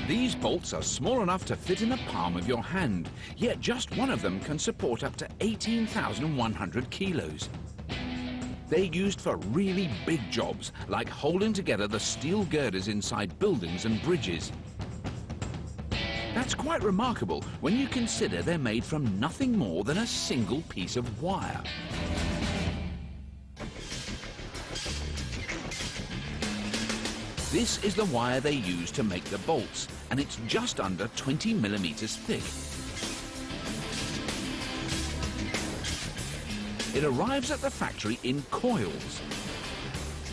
These bolts are small enough to fit in the palm of your hand, yet just one of them can support up to 18,100 kilos. They're used for really big jobs, like holding together the steel girders inside buildings and bridges. That's quite remarkable when you consider they're made from nothing more than a single piece of wire. This is the wire they use to make the bolts, and it's just under 20 millimeters thick. It arrives at the factory in coils.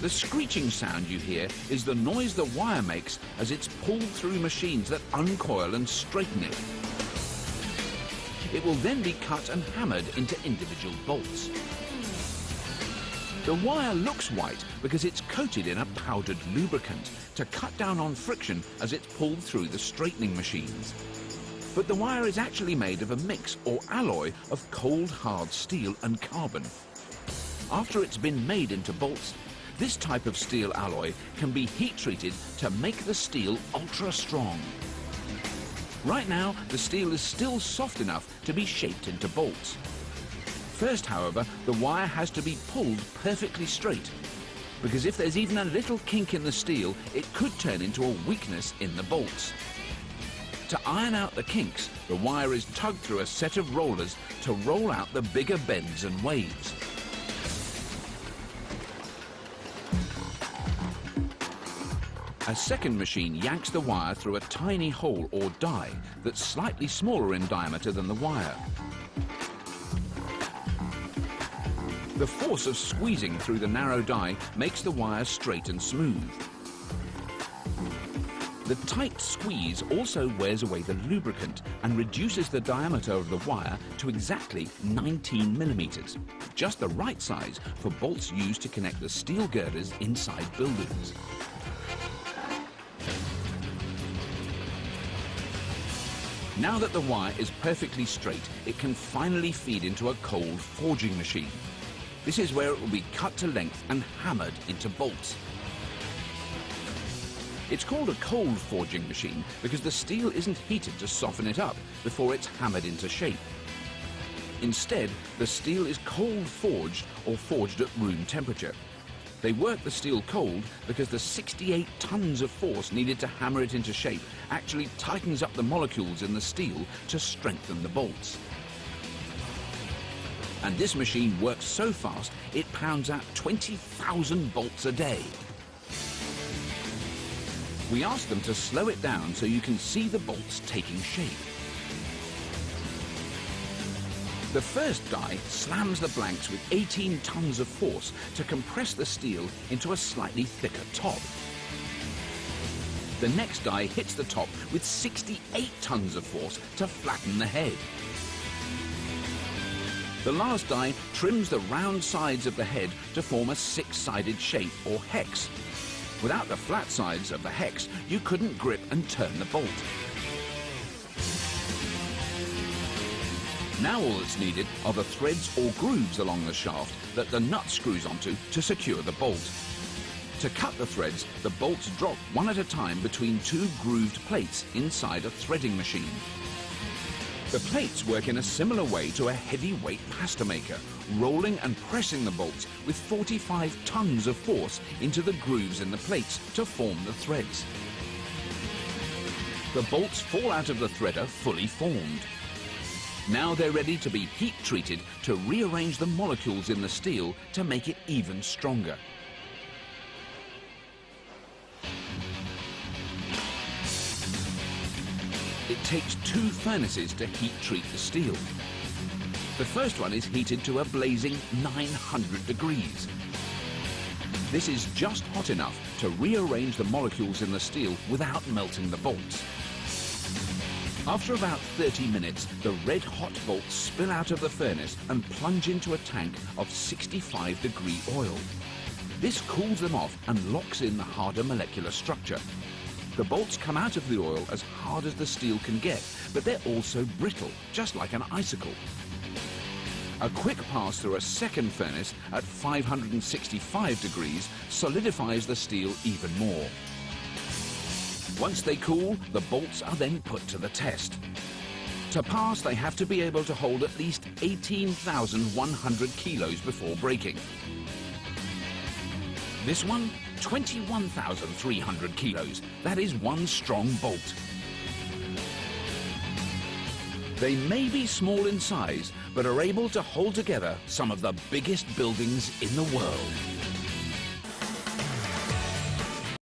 The screeching sound you hear is the noise the wire makes as it's pulled through machines that uncoil and straighten it. It will then be cut and hammered into individual bolts. The wire looks white because it's coated in a powdered lubricant to cut down on friction as it's pulled through the straightening machines. But the wire is actually made of a mix or alloy of cold hard steel and carbon. After it's been made into bolts, this type of steel alloy can be heat treated to make the steel ultra strong. Right now, the steel is still soft enough to be shaped into bolts. First, however, the wire has to be pulled perfectly straight, because if there's even a little kink in the steel, it could turn into a weakness in the bolts. To iron out the kinks, the wire is tugged through a set of rollers to roll out the bigger bends and waves. A second machine yanks the wire through a tiny hole or die that's slightly smaller in diameter than the wire. The force of squeezing through the narrow die makes the wire straight and smooth. The tight squeeze also wears away the lubricant and reduces the diameter of the wire to exactly 19 millimeters, just the right size for bolts used to connect the steel girders inside buildings. Now that the wire is perfectly straight, it can finally feed into a cold forging machine. This is where it will be cut to length and hammered into bolts. It's called a cold forging machine because the steel isn't heated to soften it up before it's hammered into shape. Instead, the steel is cold forged or forged at room temperature. They work the steel cold because the 68 tons of force needed to hammer it into shape actually tightens up the molecules in the steel to strengthen the bolts. And this machine works so fast, it pounds out 20,000 bolts a day. We asked them to slow it down so you can see the bolts taking shape. The first die slams the blanks with 18 tons of force to compress the steel into a slightly thicker top. The next die hits the top with 68 tons of force to flatten the head. The last die trims the round sides of the head to form a six-sided shape or hex. Without the flat sides of the hex, you couldn't grip and turn the bolt. Now all that's needed are the threads or grooves along the shaft that the nut screws onto to secure the bolt. To cut the threads, the bolts drop one at a time between two grooved plates inside a threading machine. The plates work in a similar way to a heavyweight pasta maker, rolling and pressing the bolts with 45 tons of force into the grooves in the plates to form the threads. The bolts fall out of the threader fully formed. Now they're ready to be heat treated to rearrange the molecules in the steel to make it even stronger. It takes two furnaces to heat treat the steel. The first one is heated to a blazing 900 degrees. This is just hot enough to rearrange the molecules in the steel without melting the bolts. After about 30 minutes, the red-hot bolts spill out of the furnace and plunge into a tank of 65-degree oil. This cools them off and locks in the harder molecular structure. The bolts come out of the oil as hard as the steel can get, but they're also brittle, just like an icicle. A quick pass through a second furnace at 565 degrees solidifies the steel even more. Once they cool, the bolts are then put to the test. To pass, they have to be able to hold at least 18,100 kilos before breaking. This one, 21,300 kilos. That is one strong bolt. They may be small in size, but are able to hold together some of the biggest buildings in the world.